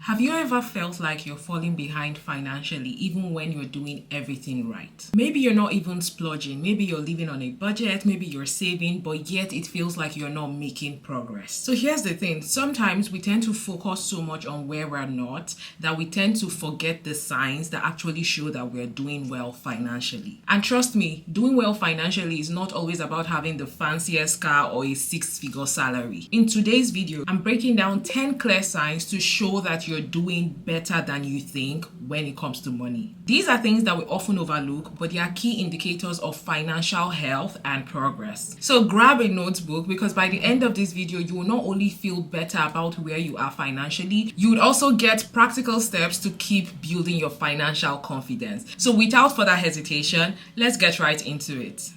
Have you ever felt like you're falling behind financially even when you're doing everything right? Maybe you're not even splurging, maybe you're living on a budget, maybe you're saving, but yet it feels like you're not making progress. So here's the thing, sometimes we tend to focus so much on where we're not that we tend to forget the signs that actually show that we're doing well financially. And trust me, doing well financially is not always about having the fanciest car or a six-figure salary. In today's video, I'm breaking down 10 clear signs to show that you're doing better than you think when it comes to money. These are things that we often overlook, but they are key indicators of financial health and progress. So grab a notebook, because by the end of this video, you will not only feel better about where you are financially, you would also get practical steps to keep building your financial confidence. So without further hesitation, let's get right into it.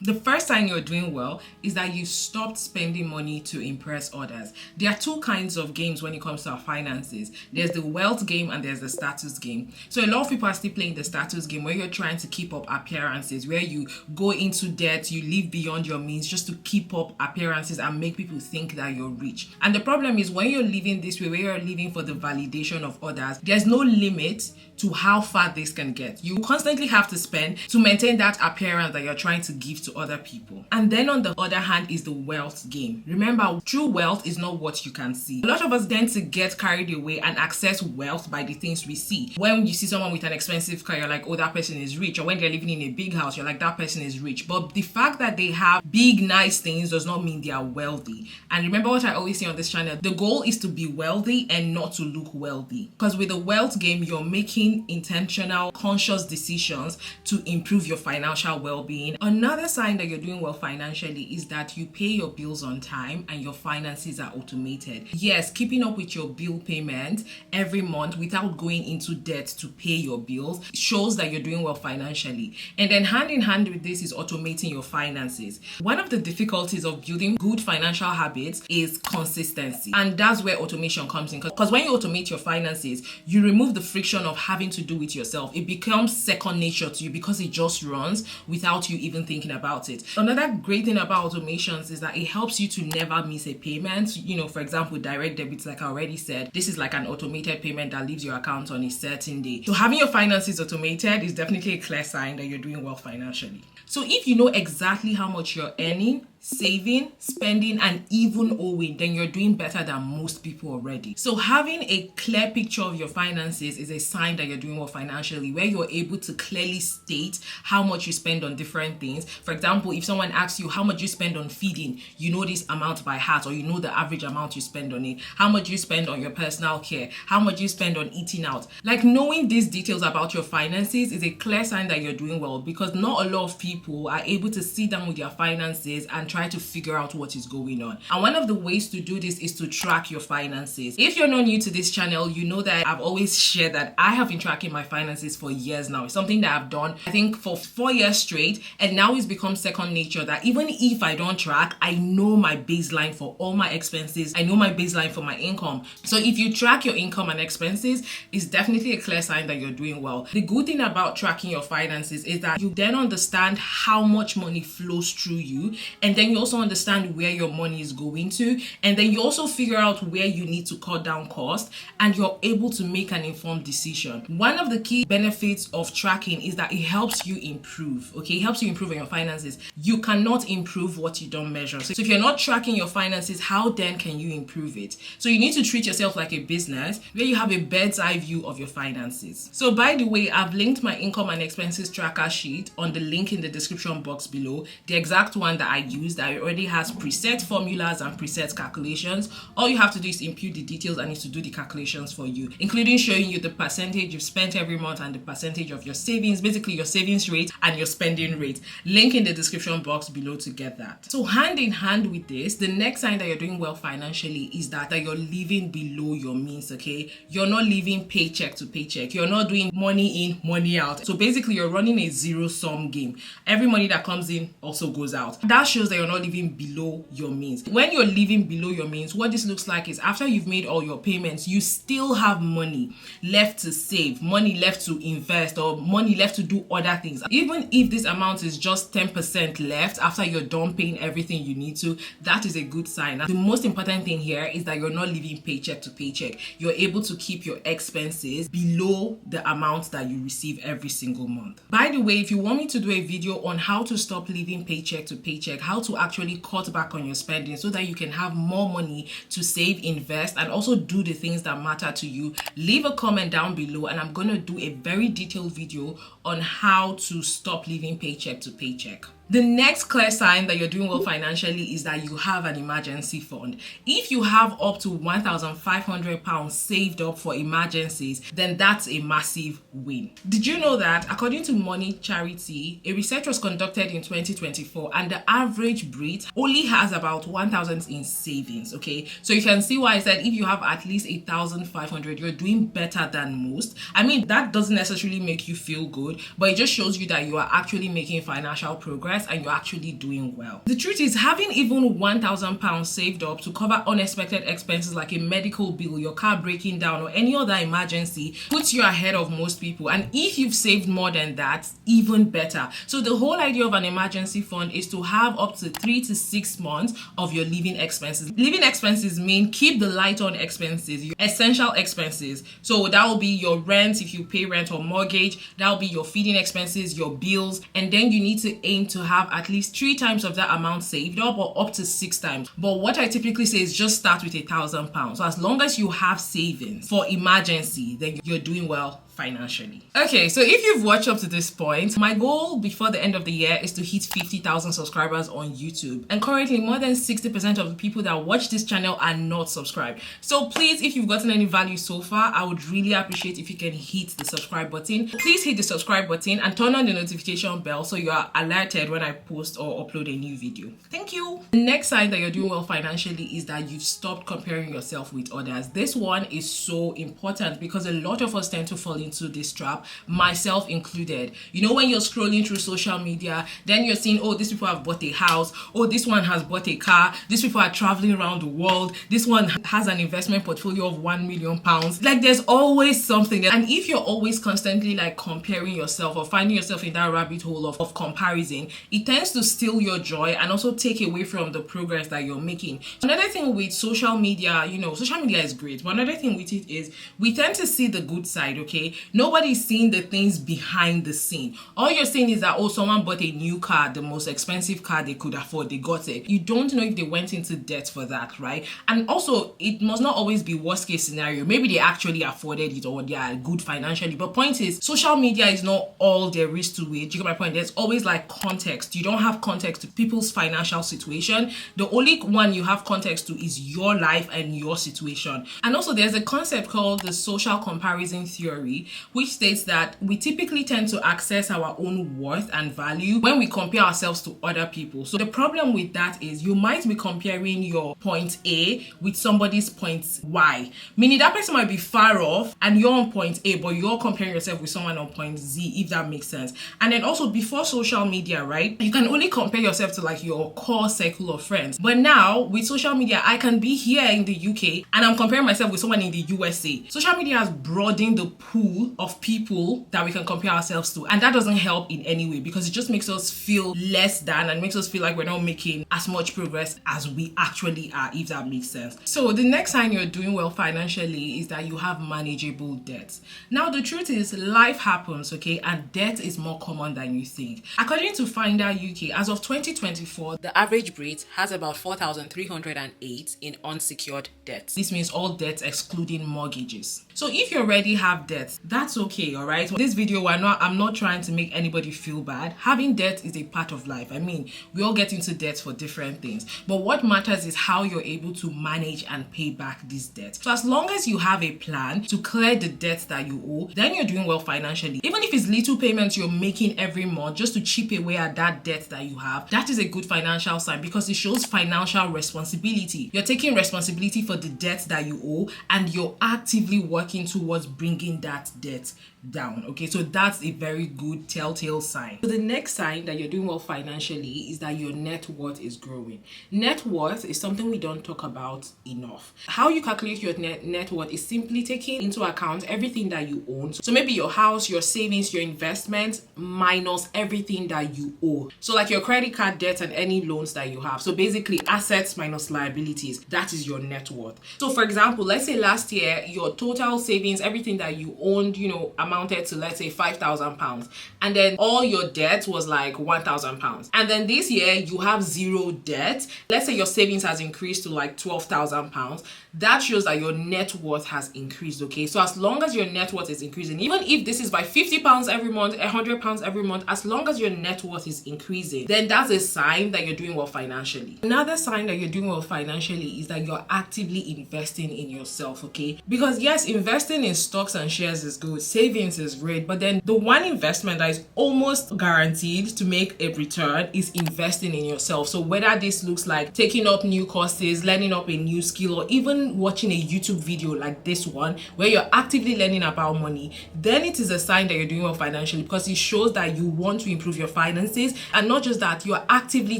The first sign you're doing well is that you stopped spending money to impress others. There are two kinds of games when it comes to our finances. There's the wealth game and there's the status game. So a lot of people are still playing the status game where you're trying to keep up appearances, where you go into debt, you live beyond your means just to keep up appearances and make people think that you're rich. And the problem is when you're living this way, where you're living for the validation of others, there's no limit to how far this can get. You constantly have to spend to maintain that appearance that you're trying to give to other people. And then on the other hand is the wealth game. Remember, true wealth is not what you can see. A lot of us tend to get carried away and access wealth by the things we see. When you see someone with an expensive car, you're like, oh, that person is rich. Or when they're living in a big house, you're like, that person is rich. But the fact that they have big, nice things does not mean they are wealthy. And remember what I always say on this channel, the goal is to be wealthy and not to look wealthy. Because with the wealth game, you're making intentional, conscious decisions to improve your financial well-being. Another sign that you're doing well financially is that you pay your bills on time and your finances are automated. Yes, keeping up with your bill payment every month without going into debt to pay your bills shows that you're doing well financially. And then hand in hand with this is automating your finances. One of the difficulties of building good financial habits is consistency. And that's where automation comes in. Because when you automate your finances, you remove the friction of having to do it yourself. It becomes second nature to you because it just runs without you even thinking about it. Another great thing about automations is that it helps you to never miss a payment. You know, for example, direct debits, like I already said, this is like an automated payment that leaves your account on a certain day. So having your finances automated is definitely a clear sign that you're doing well financially. So if you know exactly how much you're earning, saving, spending, and even owing, then you're doing better than most people already. So having a clear picture of your finances is a sign that you're doing well financially, where you're able to clearly state how much you spend on different things. For example, if someone asks you how much you spend on feeding, you know this amount by heart, or you know the average amount you spend on it. How much you spend on your personal care, how much you spend on eating out. Like, knowing these details about your finances is a clear sign that you're doing well, because not a lot of people are able to sit down with their finances and try to figure out what is going on. And one of the ways to do this is to track your finances. If you're not new to this channel, you know that I've always shared that I have been tracking my finances for years now. It's something that I've done, I think, for 4 years straight, and now it's become second nature that even if I don't track, I know my baseline for all my expenses. I know my baseline for my income. So if you track your income and expenses, it's definitely a clear sign that you're doing well. The good thing about tracking your finances is that you then understand how much money flows through you, and then you also understand where your money is going to, and then you also figure out where you need to cut down costs, and you're able to make an informed decision. One of the key benefits of tracking is that it helps you improve. Okay, it helps you improve on your finances. You cannot improve what you don't measure. So if you're not tracking your finances, how then can you improve it? So you need to treat yourself like a business where you have a bird's eye view of your finances. So by the way, I've linked my income and expenses tracker sheet on the link in the description box below. The exact one that I used, that already has preset formulas and preset calculations. All you have to do is input the details and it's to do the calculations for you, including showing you the percentage you've spent every month and the percentage of your savings, basically your savings rate and your spending rate. Link in the description box below to get that. So hand in hand with this, the next sign that you're doing well financially is that you're living below your means. Okay, you're not living paycheck to paycheck. You're not doing money in, money out. So basically you're running a zero-sum game. Every money that comes in also goes out. That shows that you're not living below your means. When you're living below your means, what this looks like is after you've made all your payments, you still have money left to save, money left to invest, or money left to do other things. Even if this amount is just 10% left after you're done paying everything you need to, that is a good sign. The most important thing here is that you're not living paycheck to paycheck. You're able to keep your expenses below the amount that you receive every single month. By the way, if you want me to do a video on how to stop living paycheck to paycheck, how to actually cut back on your spending so that you can have more money to save, invest, and also do the things that matter to you, leave a comment down below and I'm going to do a very detailed video on how to stop living paycheck to paycheck. The next clear sign that you're doing well financially is that you have an emergency fund. If you have up to £1,500 saved up for emergencies, then that's a massive win. Did you know that according to Money Charity, a research was conducted in 2024 and the average Brit only has about 1,000 in savings, okay? So you can see why I said if you have at least 1,500, you're doing better than most. I mean, that doesn't necessarily make you feel good, but it just shows you that you are actually making financial progress and you're actually doing well. The truth is, having even £1,000 saved up to cover unexpected expenses like a medical bill, your car breaking down, or any other emergency puts you ahead of most people. And if you've saved more than that, even better. So the whole idea of an emergency fund is to have up to 3 to 6 months of your living expenses. Living expenses mean keep the light on expenses, your essential expenses. So that will be your rent if you pay rent or mortgage, that will be your feeding expenses, your bills, and then you need to aim to have at least 3 times of that amount saved up or up to 6 times. But what I typically say is just start with £1,000. So as long as you have savings for emergency, then you're doing well financially. Okay, so if you've watched up to this point, my goal before the end of the year is to hit 50,000 subscribers on YouTube. And currently, more than 60% of the people that watch this channel are not subscribed. So please, if you've gotten any value so far, I would really appreciate if you can hit the subscribe button. Please hit the subscribe button and turn on the notification bell so you are alerted when I post or upload a new video. Thank you. The next sign that you're doing well financially is that you've stopped comparing yourself with others. This one is so important because a lot of us tend to fall into this trap, myself included. You know, when you're scrolling through social media, then you're seeing, oh, these people have bought a house, oh, this one has bought a car, these people are traveling around the world, this one has an investment portfolio of £1 million. Like, there's always something. And if you're always constantly like comparing yourself or finding yourself in that rabbit hole of comparison, it tends to steal your joy and also take away from the progress that you're making. Another thing with social media, you know, social media is great, but another thing with it is we tend to see the good side, okay? Nobody's seeing the things behind the scene. All you're seeing is that, oh, someone bought a new car, the most expensive car they could afford, they got it. You don't know if they went into debt for that, right? And also, it must not always be worst case scenario. Maybe they actually afforded it or they are good financially. But point is, social media is not all there is to it. You get my point? There's always like context. You don't have context to people's financial situation. The only one you have context to is your life and your situation. And also, there's a concept called the social comparison theory, which states that we typically tend to access our own worth and value when we compare ourselves to other people. So the problem with that is you might be comparing your point A with somebody's point Y, meaning that person might be far off and you're on point A, but you're comparing yourself with someone on point Z, if that makes sense. And then also, before social media, right, you can only compare yourself to like your core circle of friends. But now with social media, I can be here in the UK and I'm comparing myself with someone in the USA. Social media has broadened the pool of people that we can compare ourselves to, and that doesn't help in any way because it just makes us feel less than and makes us feel like we're not making as much progress as we actually are, if that makes sense. So the next sign you're doing well financially is that you have manageable debts. Now the truth is, life happens, okay, and debt is more common than you think. According to Finder UK, as of 2024, the average Brit has about 4,308 in unsecured debts. This means all debts excluding mortgages. So if you already have debt, that's okay, all right? This video, I'm not trying to make anybody feel bad. Having debt is a part of life. I mean, we all get into debt for different things. But what matters is how you're able to manage and pay back these debts. So as long as you have a plan to clear the debts that you owe, then you're doing well financially. Even if it's little payments you're making every month just to chip away at that debt that you have, that is a good financial sign because it shows financial responsibility. You're taking responsibility for the debt that you owe and you're actively working towards bringing that that debt down. Okay, so that's a very good telltale sign. So the next sign that you're doing well financially is that your net worth is growing. Net worth is something we don't talk about enough. How you calculate your net worth is simply taking into account everything that you own. So maybe your house, your savings, your investments, minus everything that you owe. So like your credit card debt and any loans that you have. So basically assets minus liabilities, that is your net worth. So for example, let's say last year your total savings, everything that you owned, amounted to, let's say, £5,000, and then all your debt was like £1,000. And then this year you have zero debt. Let's say your savings has increased to like £12,000. That shows that your net worth has increased. Okay, so as long as your net worth is increasing, even if this is by £50 every month, £100 every month, as long as your net worth is increasing, then that's a sign that you're doing well financially. Another sign that you're doing well financially is that you're actively investing in yourself. Okay, because yes, investing in stocks and shares is good, savings is great, but then the one investment that is almost guaranteed to make a return is investing in yourself. So whether this looks like taking up new courses, learning up a new skill, or even watching a YouTube video like this one where you're actively learning about money, then it is a sign that you're doing well financially, because it shows that you want to improve your finances. And not just that, you are actively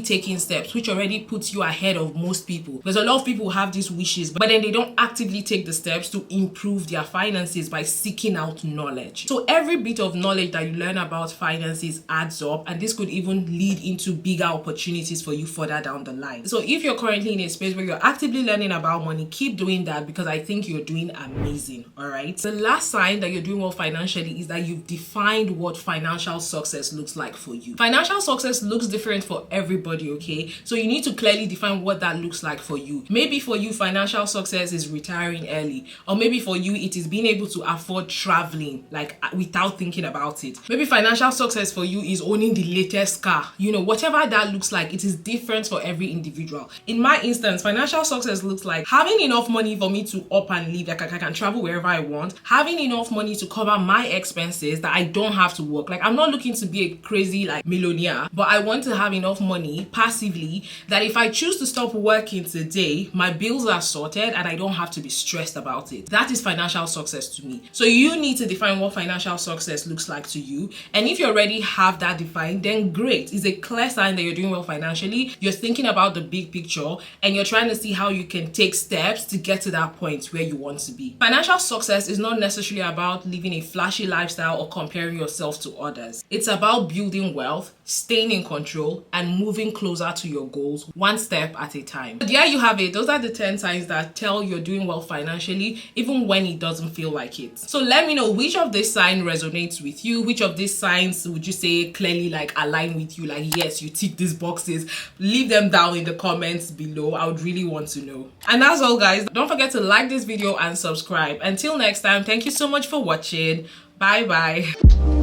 taking steps, which already puts you ahead of most people, because a lot of people have these wishes but then they don't actively take the steps to improve their finances by seeking out knowledge. So every bit of knowledge that you learn about finances adds up, and this could even lead into bigger opportunities for you further down the line. So if you're currently in a space where you're actively learning about money, keep doing that, because I think you're doing amazing. All right, the last sign that you're doing well financially is that you've defined what financial success looks like for you. Financial success looks different for everybody. Okay, so you need to clearly define what that looks like for you. Maybe for you financial success is retiring early, or maybe for you it is being able to afford traveling like without thinking about it. Maybe financial success for you is owning the latest car. Whatever that looks like, it is different for every individual. In my instance, financial success looks like having enough money for me to up and leave, like I can travel wherever I want, having enough money to cover my expenses that I don't have to work. Like I'm not looking to be a crazy like millionaire, but I want to have enough money passively that if I choose to stop working today, my bills are sorted and I don't have to be stressed about it. That is financial success to me. So you need to define what financial success looks like to you, and if you already have that defined, then great. It's a clear sign that you're doing well financially. You're thinking about the big picture and you're trying to see how you can take steps to get to that point where you want to be. Financial success is not necessarily about living a flashy lifestyle or comparing yourself to others. It's about building wealth, staying in control, and moving closer to your goals one step at a time. But there you have it. Those are the 10 signs that tell you're doing well financially, even when it doesn't feel like it. So let me know which of these signs resonates with you. Which of these signs would you say clearly like align with you? Like, yes, you tick these boxes. Leave them down in the comments below. I would really want to know. And that's all, guys. Don't forget to like this video and subscribe. Until next time, thank you so much for watching. Bye bye.